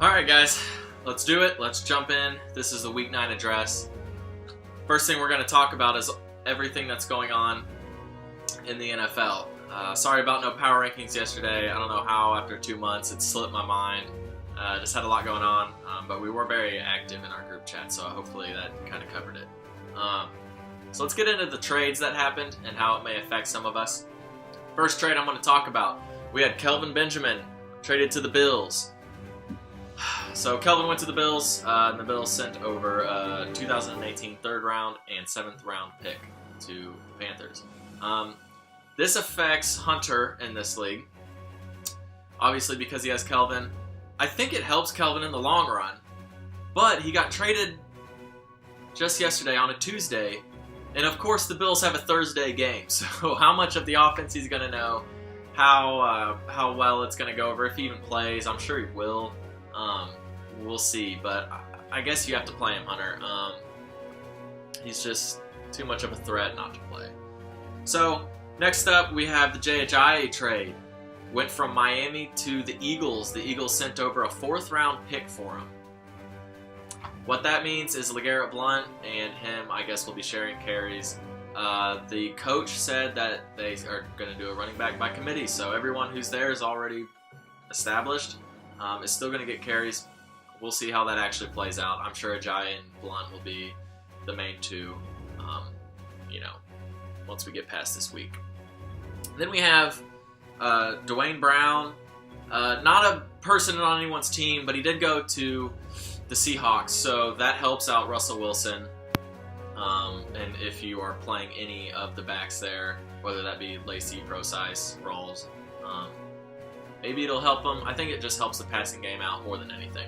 Alright guys, let's do it. Let's jump in. This is the Week 9 address. First thing we're going to talk about is everything that's going on in the NFL. Sorry about no power rankings yesterday. I don't know how after 2 months it slipped my mind. Just had a lot going on, but we were very active in our group chat, so hopefully that kind of covered it. So let's get into the trades that happened and how it may affect some of us. First trade I'm going to talk about, we had Kelvin Benjamin traded to the Bills. So Kelvin went to the Bills, and the Bills sent over a 2018 third round and 7th round pick to the Panthers. This affects Hunter in this league, obviously because he has Kelvin. I think it helps Kelvin in the long run, but he got traded just yesterday on a Tuesday, and of course the Bills have a Thursday game, so how much of the offense he's going to know, how well it's going to go over, if he even plays. I'm sure he will. We'll see, but I guess you have to play him, Hunter. He's just too much of a threat not to play. So, next up, we have the Jay Ajayi trade. Went from Miami to the Eagles. The Eagles sent over a 4th round pick for him. What that means is LeGarrette Blount and him, I guess, will be sharing carries. The coach said that they are going to do a running back by committee, so everyone who's there is already established. Is still going to get carries. We'll see how that actually plays out. I'm sure Ajayi and Blount will be the main two, once we get past this week. Then we have Dwayne Brown. Not a person on anyone's team, but he did go to the Seahawks, so that helps out Russell Wilson. And if you are playing any of the backs there, whether that be Lacy, Procise, Rawls, maybe it'll help them. I think it just helps the passing game out more than anything.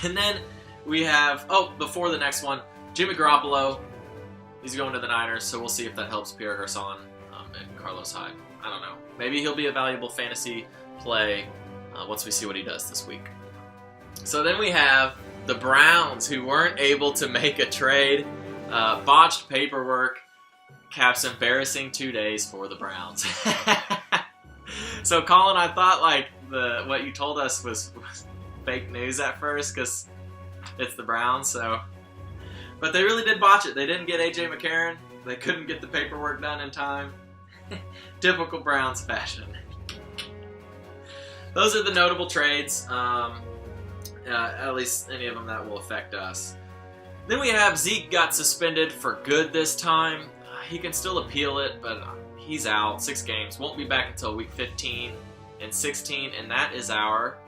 And then we have, before the next one, Jimmy Garoppolo. He's going to the Niners, so we'll see if that helps Pierre Garçon and Carlos Hyde. I don't know. Maybe he'll be a valuable fantasy play once we see what he does this week. So then we have the Browns, who weren't able to make a trade. Botched paperwork. Cap's embarrassing 2 days for the Browns. So Colin, I thought what you told us was fake news at first because it's the Browns. But they really did botch it. They didn't get A.J. McCarron. They couldn't get the paperwork done in time. Typical Browns fashion. Those are the notable trades. At least any of them that will affect us. Then we have Zeke got suspended for good this time. He can still appeal it, but he's out. 6 games. Won't be back until week 15 and 16, and that is our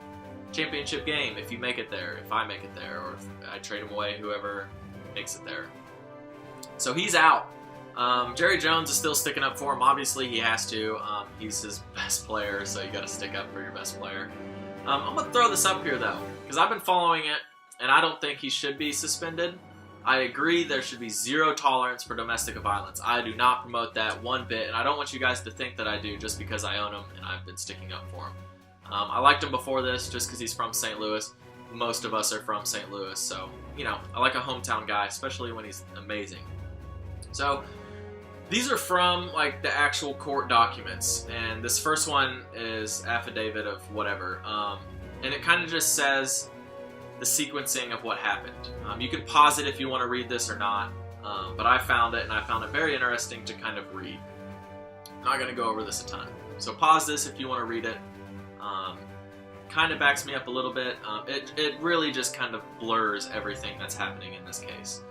championship game if you make it there, if I make it there, or if I trade him away, whoever makes it there. So he's out. Jerry Jones is still sticking up for him. Obviously, he has to. He's his best player, so you got to stick up for your best player. I'm going to throw this up here, though, because I've been following it, and I don't think he should be suspended. I agree there should be 0 tolerance for domestic violence. I do not promote that one bit, and I don't want you guys to think that I do just because I own him and I've been sticking up for him. I liked him before this just because he's from St. Louis. Most of us are from St. Louis, so, I like a hometown guy, especially when he's amazing. So, these are from, the actual court documents, and this first one is affidavit of whatever, and it kind of just says the sequencing of what happened. You can pause it if you want to read this or not, but I found it, and I found it very interesting to kind of read. I'm not going to go over this a ton. So pause this if you want to read it. Kind of backs me up a little bit. It really just kind of blurs everything that's happening in this case.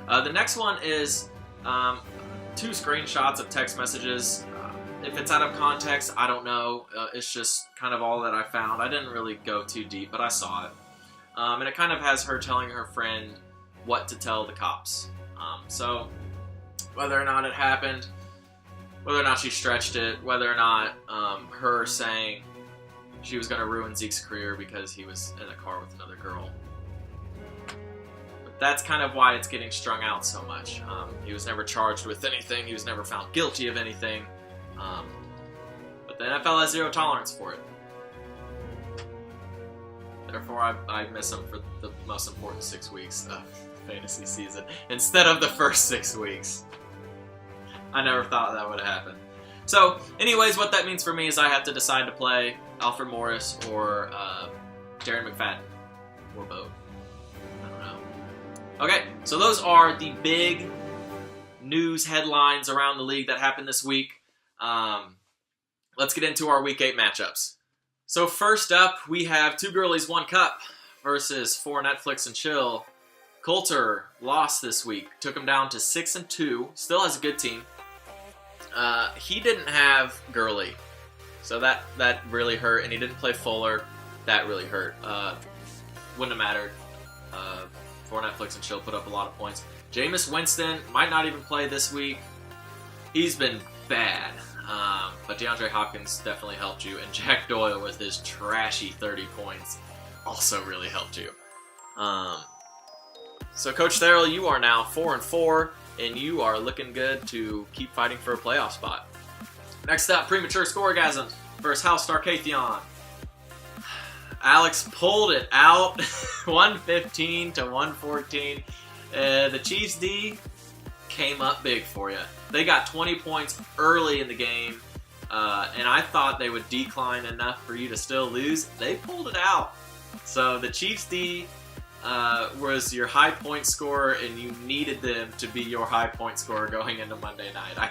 The next one is 2 screenshots of text messages. If it's out of context, I don't know. It's just kind of all that I found. I didn't really go too deep, but I saw it. And it kind of has her telling her friend what to tell the cops. So whether or not it happened, whether or not she stretched it, whether or not her saying she was going to ruin Zeke's career because he was in a car with another girl. But that's kind of why it's getting strung out so much. He was never charged with anything. He was never found guilty of anything. But the NFL has 0 tolerance for it. Therefore, I miss him for the most important 6 weeks of the fantasy season instead of the first 6 weeks. I never thought that would happen. So, anyways, what that means for me is I have to decide to play Alfred Morris or Darren McFadden, or both. I don't know. Okay, so those are the big news headlines around the league that happened this week. Let's get into our Week 8 matchups. So first up, we have 2 Girlies, 1 Cup versus 4 Netflix and Chill. Coulter lost this week. Took him down to 6-2. Still has a good team. He didn't have Gurley, so that really hurt, and he didn't play Fuller. That really hurt. Wouldn't have mattered. 4 Netflix and Chill put up a lot of points. Jameis Winston might not even play this week. He's been bad. But DeAndre Hopkins definitely helped you, and Jack Doyle with his trashy 30 points also really helped you. So Coach Therrell, you are now 4-4, and you are looking good to keep fighting for a playoff spot. Next up, Premature Scoregasm versus House Starkathion. Alex pulled it out, 115-114. The Chiefs D came up big for you. They got 20 points early in the game, and I thought they would decline enough for you to still lose. They pulled it out. So the Chiefs D was your high point scorer, and you needed them to be your high point scorer going into Monday night. I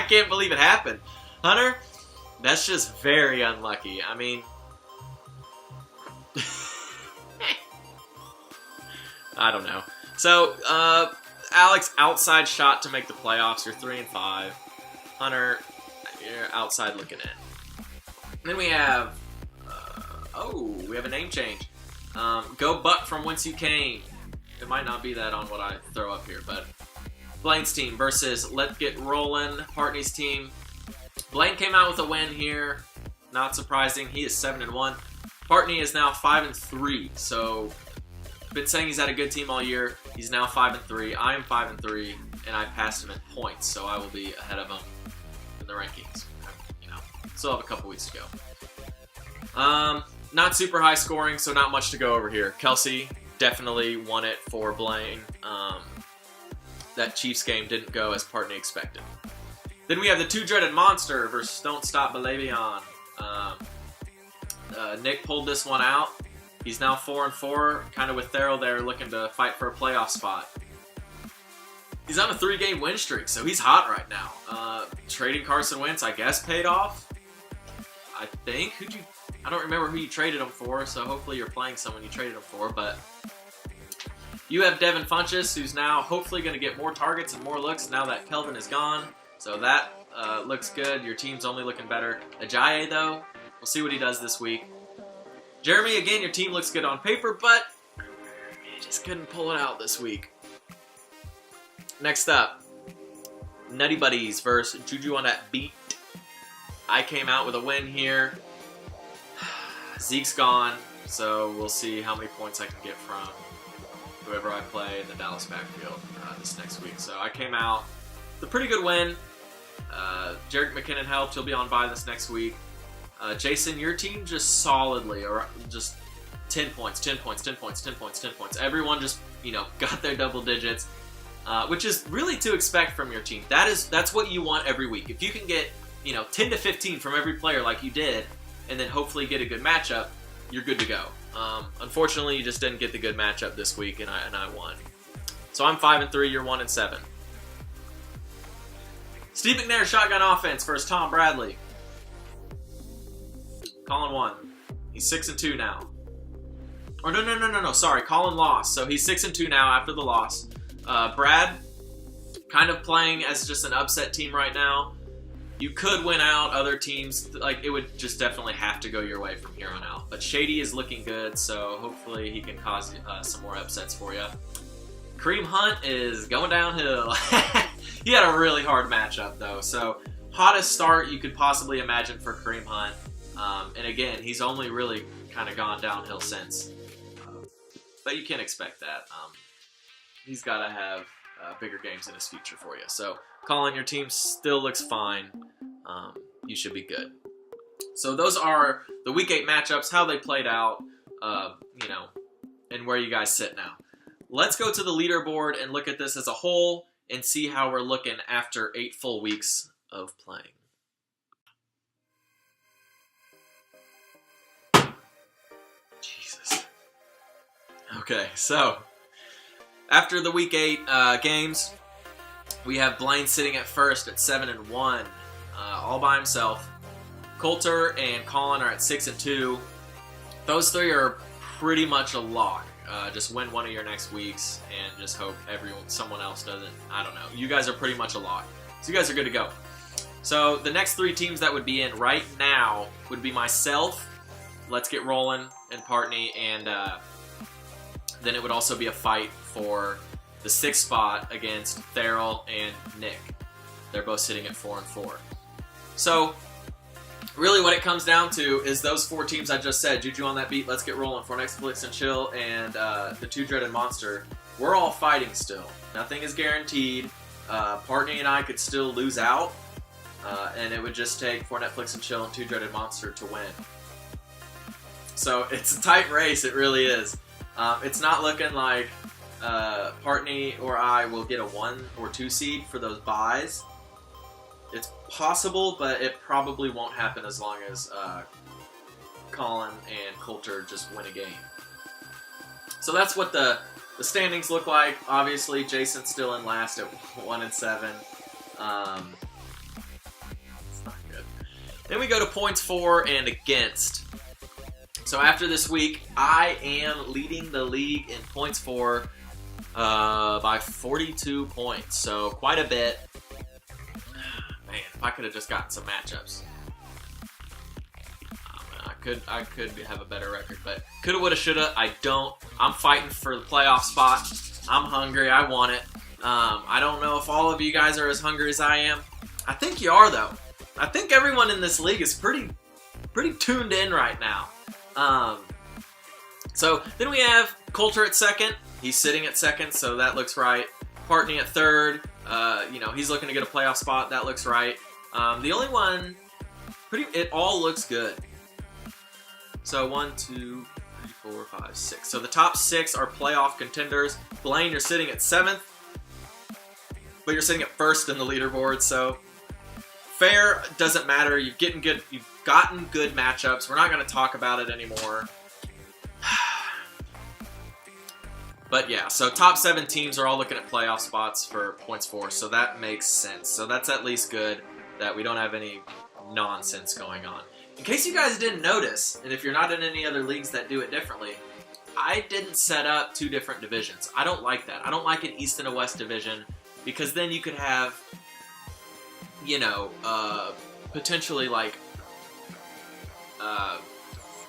can't believe it happened. Hunter, that's just very unlucky. I mean, I don't know. So, Alex, outside shot to make the playoffs. You're 3-5. Hunter, you're outside looking in. Then we have, we have a name change. Go Buck from Whence You Came. It might not be that on what I throw up here, but Blaine's team versus Let's Get Rollin', Partney's team. Blaine came out with a win here. Not surprising. He is 7-1. Partney is now 5-3. So, been saying he's had a good team all year. He's now 5-3. I am 5-3, and I passed him in points, so I will be ahead of him in the rankings. Still have a couple weeks to go. Not super high scoring, so not much to go over here. Kelsey definitely won it for Blaine. That Chiefs game didn't go as Partney expected. Then we have the 2 Dreaded Monster versus Don't Stop Balavion. Nick pulled this one out. He's now 4-4, kind of with Therrell there, looking to fight for a playoff spot. He's on a 3-game win streak, so he's hot right now. Trading Carson Wentz, I guess, paid off. I think. I don't remember who you traded him for, so hopefully you're playing someone you traded him for. But you have Devin Funchess, who's now hopefully going to get more targets and more looks now that Kelvin is gone. So that looks good. Your team's only looking better. Ajayi, though, we'll see what he does this week. Jeremy, again, your team looks good on paper, but you just couldn't pull it out this week. Next up, Nutty Buddies versus Juju on that beat. I came out with a win here. Zeke's gone, so we'll see how many points I can get from whoever I play in the Dallas backfield this next week. So I came out with a pretty good win. Jerick McKinnon helped. He'll be on bye this next week. Jason, your team just solidly, or just 10 points, 10 points, 10 points, 10 points, 10 points. Everyone just, got their double digits, which is really to expect from your team. That's what you want every week. If you can get, 10 to 15 from every player like you did, and then hopefully get a good matchup, you're good to go. Unfortunately, you just didn't get the good matchup this week, and I won. So I'm 5-3, you're 1-7. Steve McNair shotgun offense versus Tom Bradley. Colin won. He's 6-2 now. Or no. Sorry, Colin lost. So he's 6-2 now after the loss. Brad, kind of playing as just an upset team right now. You could win out. Other teams, it would just definitely have to go your way from here on out. But Shady is looking good, so hopefully he can cause some more upsets for you. Kareem Hunt is going downhill. He had a really hard matchup, though. So hottest start you could possibly imagine for Kareem Hunt. And again, he's only really kind of gone downhill since. But you can't expect that. He's got to have bigger games in his future for you. So, Colin, your team still looks fine. You should be good. So those are the Week 8 matchups, how they played out, and where you guys sit now. Let's go to the leaderboard and look at this as a whole and see how we're looking after 8 full weeks of playing. Jesus. Okay, so after the Week 8 games, we have Blaine sitting at first at 7-1, all by himself. Coulter and Colin are at 6-2. Those three are pretty much a lock. Just win one of your next weeks and just hope someone else doesn't. I don't know. You guys are pretty much a lock. So you guys are good to go. So the next three teams that would be in right now would be myself, Let's Get Rolling, and Partney, and then it would also be a fight for the 6th spot against Farrell and Nick. They're both sitting at 4-4. So really what it comes down to is those 4 teams I just said, Juju on That Beat, Let's Get Rolling, For Next Flicks and Chill, and the 2 Dreaded Monster. We're all fighting still. Nothing is guaranteed. Partney and I could still lose out, and it would just take For Netflix and Chill and 2 Dreaded Monster to win. So it's a tight race, it really is. It's not looking like Partney or I will get a 1 or 2 seed for those buys. It's possible, but it probably won't happen as long as Colin and Coulter just win a game. So that's what the standings look like. Obviously, Jason's still in last at 1-7. It's not good. Then we go to points for and against. So after this week, I am leading the league in points for by 42 points. So quite a bit. Man, if I could have just gotten some matchups. I could have a better record, but coulda, woulda, shoulda. I don't. I'm fighting for the playoff spot. I'm hungry. I want it. I don't know if all of you guys are as hungry as I am. I think you are, though. I think everyone in this league is pretty tuned in right now. So then we have Coulter at 2nd. He's sitting at 2nd, so that looks right. Partney at 3rd. He's looking to get a playoff spot. That looks right. The only one, it all looks good. So 1, 2, 3, 4, 5, 6. So the top 6 are playoff contenders. Blaine, you're sitting at 7th, but you're sitting at 1st in the leaderboard. So fair, doesn't matter. You've gotten good matchups. We're not going to talk about it anymore. But yeah, so top 7 teams are all looking at playoff spots for points for, so that makes sense. So that's at least good that we don't have any nonsense going on. In case you guys didn't notice, and if you're not in any other leagues that do it differently, I didn't set up 2 different divisions. I don't like that. I don't like an East and a West division, because then you could have, potentially like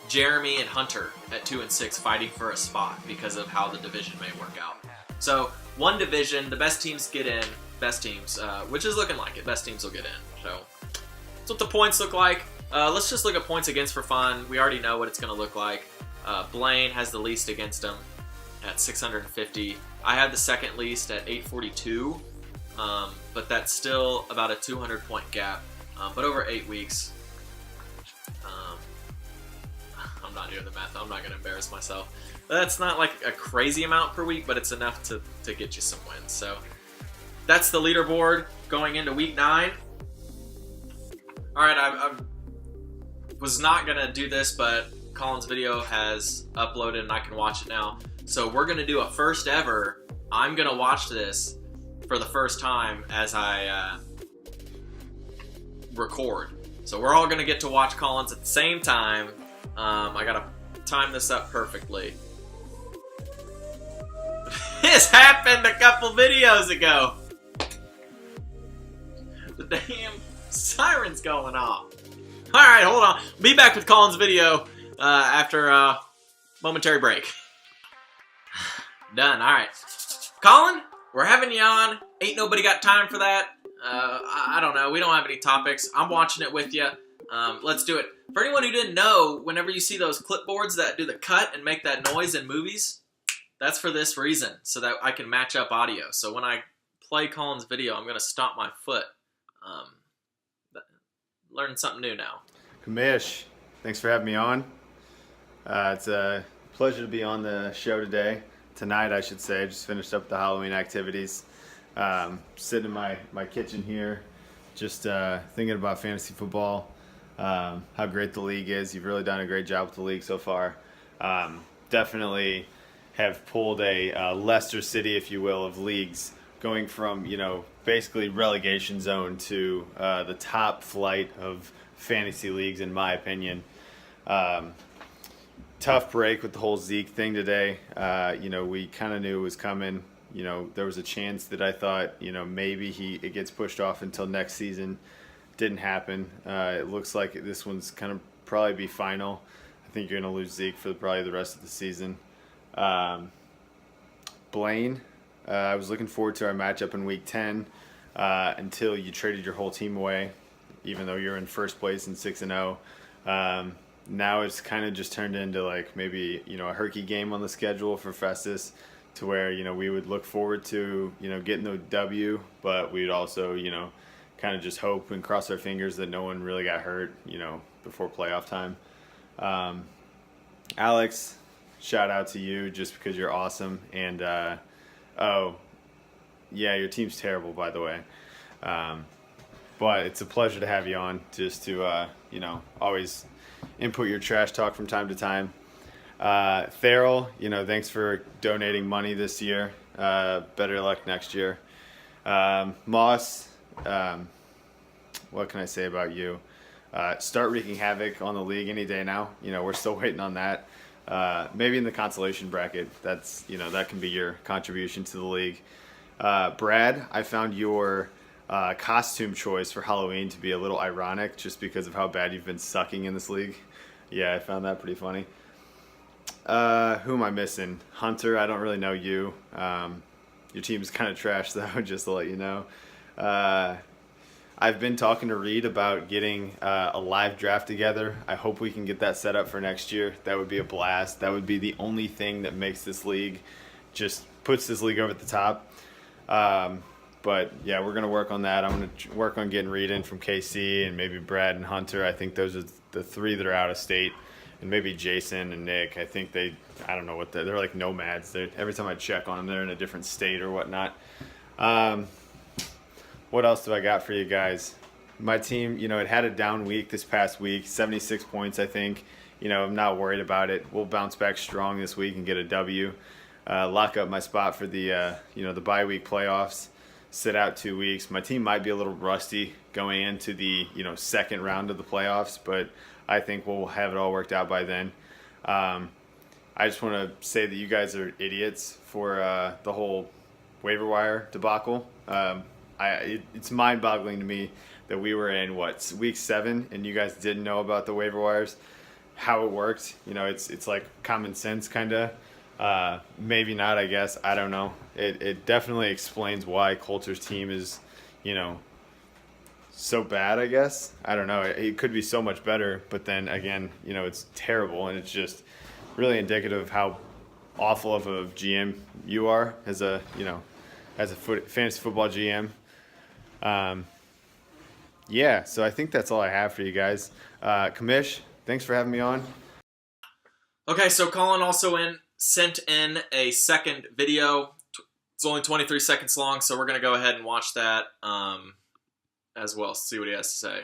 Jeremy and Hunter at 2 and 6 fighting for a spot because of how the division may work out. So one division, the best teams get in, which is looking like it. Best teams will get in. So that's what the points look like. Let's just look at points against for fun. We already know what it's going to look like. Blaine has the least against him at 650. I have the second least at 842, but that's still about a 200-point gap. But over 8 weeks, I'm not doing the math. I'm not going to embarrass myself. That's not like a crazy amount per week, but it's enough to get you some wins. So that's the leaderboard going into week 9. All right, I was not going to do this, but Colin's video has uploaded and I can watch it now. So we're going to do a first ever. I'm going to watch this for the first time as I record. So we're all going to get to watch Colin's at the same time. I got to time this up perfectly. This happened a couple videos ago. The damn siren's going off. Alright, hold on. Be back with Colin's video after a momentary break. Done. Alright. Colin, we're having you on. Ain't nobody got time for that. I don't know. We don't have any topics. I'm watching it with you. Let's do it. For anyone who didn't know, whenever you see those clipboards that do the cut and make that noise in movies, that's for this reason, so that I can match up audio. So when I play Colin's video, I'm going to stomp my foot. Learning something new now. Kamish, thanks for having me on. It's a pleasure to be on the show tonight I should say. Just finished up the Halloween activities. Sitting in my kitchen here, just thinking about fantasy football, how great the league is. You've really done a great job with the league so far. Definitely have pulled a Leicester City, if you will, of leagues, going from, basically relegation zone to the top flight of fantasy leagues, in my opinion. Tough break with the whole Zeke thing today. We kind of knew it was coming. There was a chance that I thought, maybe it gets pushed off until next season. Didn't happen. It looks like this one's kind of probably be final. I think you're going to lose Zeke for probably the rest of the season. Blaine, I was looking forward to our matchup in Week 10 until you traded your whole team away, even though you're in first place and 6-0. Now it's kind of just turned into like maybe, a herky game on the schedule for Festus, to where, we would look forward to, getting the W, but we'd also, kind of just hope and cross our fingers that no one really got hurt, before playoff time. Alex, shout out to you just because you're awesome. And, your team's terrible, by the way. But it's a pleasure to have you on, just to, always input your trash talk from time to time. Farrell, thanks for donating money this year. Better luck next year. Moss, what can I say about you? Start wreaking havoc on the league any day now. We're still waiting on that. Maybe in the consolation bracket, that's, that can be your contribution to the league. Brad, I found your costume choice for Halloween to be a little ironic just because of how bad you've been sucking in this league. Yeah, I found that pretty funny. Who am I missing? Hunter, I don't really know you. Your team's kind of trash though, just to let you know. I've been talking to Reed about getting a live draft together. I hope we can get that set up for next year. That would be a blast. That would be the only thing that makes this league, just puts this league over the top. But yeah, we're going to work on that. I'm going to work on getting Reed in from KC, and maybe Brad and Hunter. I think those are the three that are out of state. And maybe Jason and Nick. I think I don't know what they're like nomads. Every time I check on them, they're in a different state or whatnot. What else do I got for you guys? My team, it had a down week this past week, 76 points, I think. I'm not worried about it. We'll bounce back strong this week and get a W. Lock up my spot for the bye week playoffs. Sit out 2 weeks. My team might be a little rusty going into the, second round of the playoffs, but I think we'll have it all worked out by then. I just want to say that you guys are idiots for the whole waiver wire debacle. It's mind-boggling to me that we were in, week 7, and you guys didn't know about the waiver wires, how it worked. It's like common sense, kind of. Maybe not, I guess. I don't know. It definitely explains why Coulter's team is, so bad, I guess. I don't know. It could be so much better, but then again, it's terrible, and it's just really indicative of how awful of a GM you are as a fantasy football GM. So I think that's all I have for you guys. Kamish, thanks for having me on. Okay, so Colin also sent in a second video. It's only 23 seconds long, so we're going to go ahead and watch that as well, see what he has to say.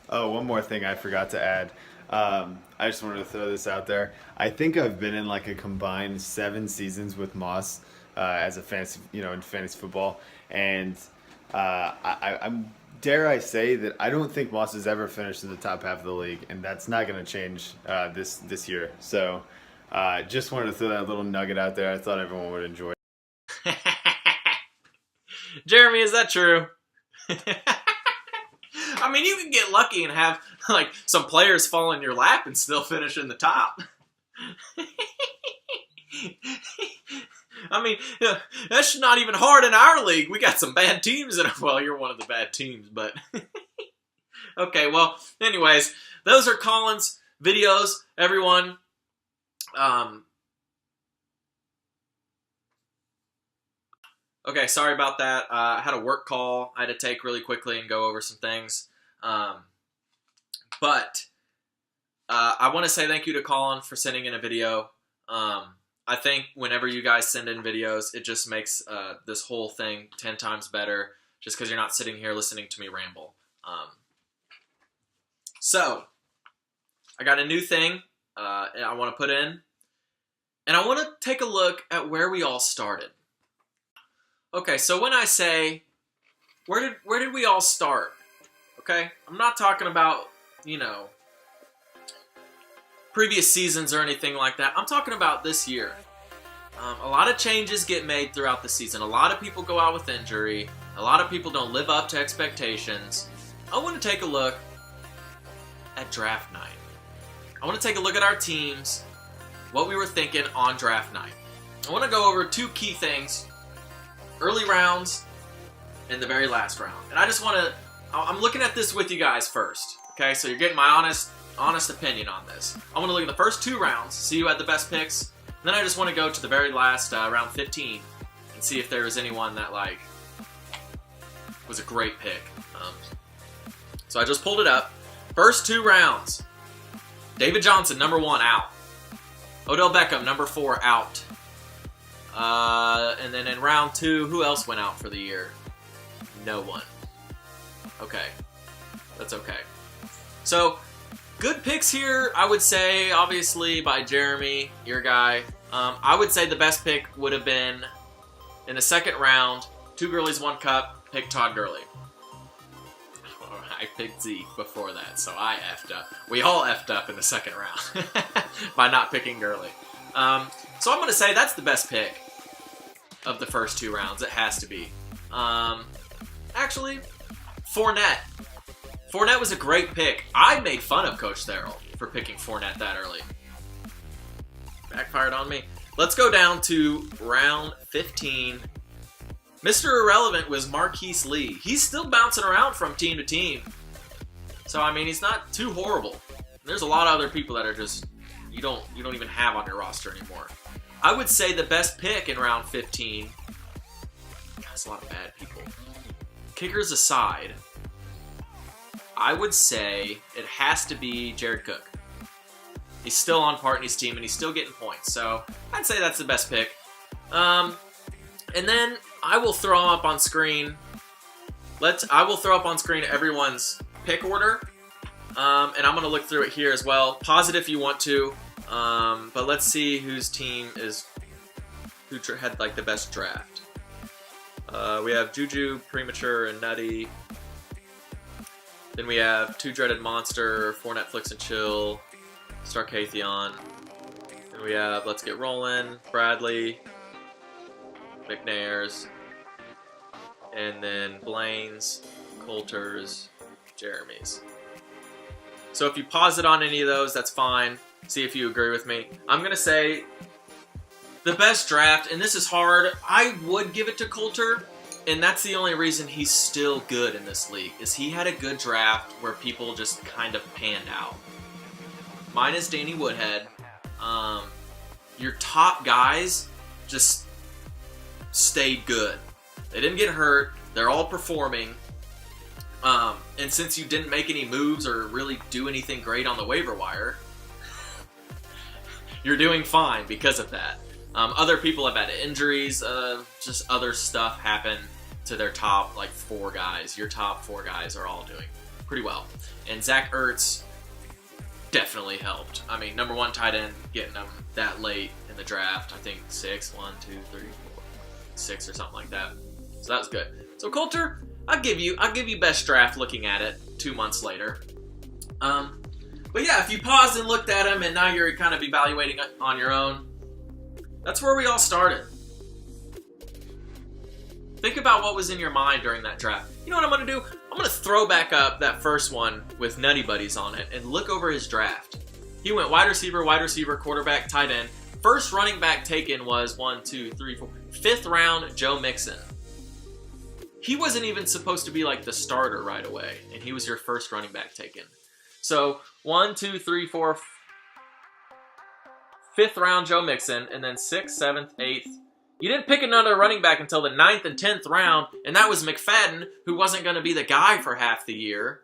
Oh, one more thing I forgot to add. I just wanted to throw this out there. I think I've been in like a combined 7 seasons with Moss as a fantasy, in fantasy football, and I'm dare I say that I don't think Moss has ever finished in the top half of the league, and that's not going to change this year. So just wanted to throw that little nugget out there. I thought everyone would enjoy it. Jeremy, is that true? I mean, you can get lucky and have like some players fall in your lap and still finish in the top. I mean, that's not even hard in our league. We got some bad teams in it. Well, you're one of the bad teams, but okay. Well, anyways, those are Colin's videos, everyone. Okay, sorry about that. I had a work call I had to take really quickly and go over some things. But I want to say thank you to Colin for sending in a video. I think whenever you guys send in videos, it just makes this whole thing 10 times better just because you're not sitting here listening to me ramble. So, I got a new thing I want to put in. And I want to take a look at where we all started. Okay, so when I say, where did we all start? Okay, I'm not talking about, previous seasons or anything like that. I'm talking about this year. A lot of changes get made throughout the season. A lot of people go out with injury. A lot of people don't live up to expectations. I want to take a look at draft night. I want to take a look at our teams, what we were thinking on draft night. I want to go over 2 key things: early rounds and the very last round. And I just want to, I'm looking at this with you guys first. Okay, so you're getting my honest opinion on this. I want to look at the first 2 rounds, see who had the best picks. And then I just want to go to the very last round 15 and see if there was anyone that was a great pick. So I just pulled it up. First 2 rounds. David Johnson, number 1, out. Odell Beckham, number 4, out. And then in round 2, who else went out for the year? No one. Okay. That's okay. So, good picks here, I would say, obviously, by Jeremy, your guy. I would say the best pick would have been, in the second round, 2 Girlies, 1 Cup, pick Todd Gurley. I picked Zeke before that, so I effed up. We all effed up in the second round by not picking Gurley. So I'm going to say that's the best pick of the first 2 rounds. It has to be. Actually, Fournette. Fournette was a great pick. I made fun of Coach Therrell for picking Fournette that early. Backfired on me. Let's go down to round 15. Mr. Irrelevant was Marquise Lee. He's still bouncing around from team to team. So, I mean, he's not too horrible. There's a lot of other people that are just, you don't even have on your roster anymore. I would say the best pick in round 15, that's a lot of bad people. Kickers aside, I would say it has to be Jared Cook. He's still on Partney's team and he's still getting points. So, I'd say that's the best pick. And then I will throw them up on screen. I will throw up on screen everyone's pick order. And I'm going to look through it here as well. Pause it if you want to. But let's see whose team is, who had the best draft. We have Juju, Premature, and Nutty. Then we have Two Dreaded Monster, For Netflix and Chill, Starkathion. Then we have Let's Get Rollin', Bradley, McNairs, and then Blaine's, Coulter's, Jeremy's. So if you pause it on any of those, that's fine. See if you agree with me. I'm going to say the best draft, and this is hard, I would give it to Coulter, and that's the only reason he's still good in this league, is he had a good draft where people just kind of panned out. Mine is Danny Woodhead. Your top guys just stayed good. They didn't get hurt. They're all performing. And since you didn't make any moves or really do anything great on the waiver wire, you're doing fine because of that. Other people have had injuries, just other stuff happened to their top 4 guys. Your top 4 guys are all doing pretty well. And Zach Ertz definitely helped. I mean, number 1 tight end, getting them that late in the draft. I think 6, 1, 2, 3, 4, 6 or something like that. So that was good. So Coulter, I'll give you best draft looking at it 2 months later. But yeah, if you paused and looked at him and now you're kind of evaluating it on your own, that's where we all started. Think about what was in your mind during that draft. You know what I'm going to do? I'm going to throw back up that first one with Nutty Buddies on it and look over his draft. He went wide receiver, quarterback, tight end. First running back taken was 1, 2, 3, 4. 5th round, Joe Mixon. He wasn't even supposed to be the starter right away, and he was your first running back taken. So 1, 2, 3, 4, 5th round, Joe Mixon, and then 6th, 7th, 8th. You didn't pick another running back until the 9th and 10th round, and that was McFadden, who wasn't going to be the guy for half the year,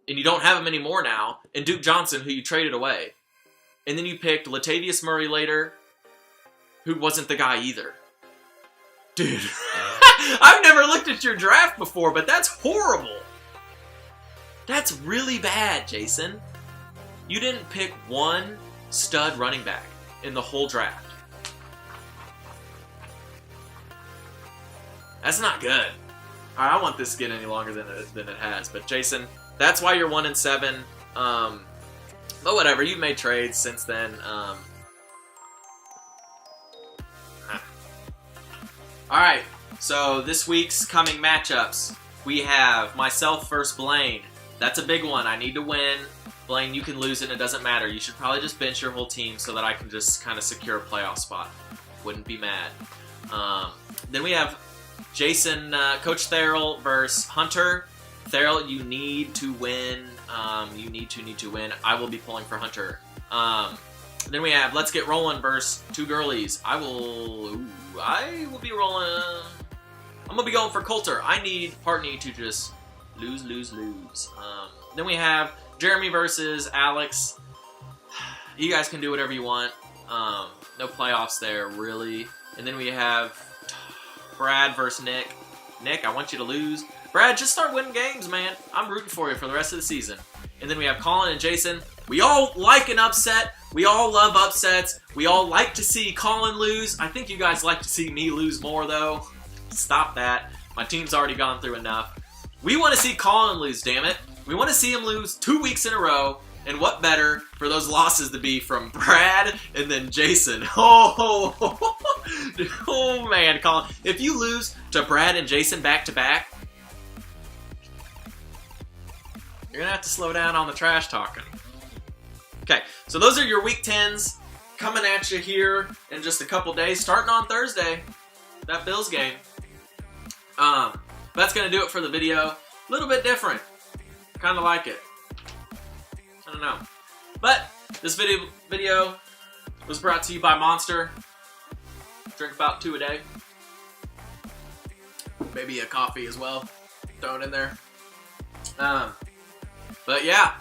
and you don't have him anymore now, and Duke Johnson, who you traded away. And then you picked Latavius Murray later, who wasn't the guy either. Dude, I've never looked at your draft before, but that's horrible. That's really bad, Jason. You didn't pick one stud running back in the whole draft. That's not good. I don't want this to get any longer than it has. But Jason, that's why you're 1-7. But whatever, you've made trades since then. Alright, so this week's coming matchups. We have myself versus Blaine. That's a big one. I need to win. Blaine, you can lose it. It doesn't matter. You should probably just bench your whole team so that I can just kind of secure a playoff spot. Wouldn't be mad. Then we have Jason, Coach Therrell versus Hunter. Therrell, you need to win. You need to win. I will be pulling for Hunter. Then we have Let's Get Rolling versus Two Girlies. I will be rolling. I'm gonna be going for Coulter. I need Partney to just lose. Then we have Jeremy versus Alex. You guys can do whatever you want. No playoffs there, really. And then we have Brad versus Nick. Nick, I want you to lose. Brad, just start winning games, man. I'm rooting for you for the rest of the season. And then we have Colin and Jason. We all like an upset. We all love upsets. We all like to see Colin lose. I think you guys like to see me lose more, though. Stop that. My team's already gone through enough. We want to see Colin lose, damn it. We want to see him lose 2 weeks in a row. And what better for those losses to be from Brad and then Jason? Oh man, Colin. If you lose to Brad and Jason back-to-back, you're going to have to slow down on the trash talking. Okay, so those are your Week 10s coming at you here in just a couple days, starting on Thursday, that Bills game. That's going to do it for the video. A little bit different. Kind of like it. I don't know. But this video was brought to you by Monster. Drink about 2 a day. Maybe a coffee as well. Throw it in there. But yeah,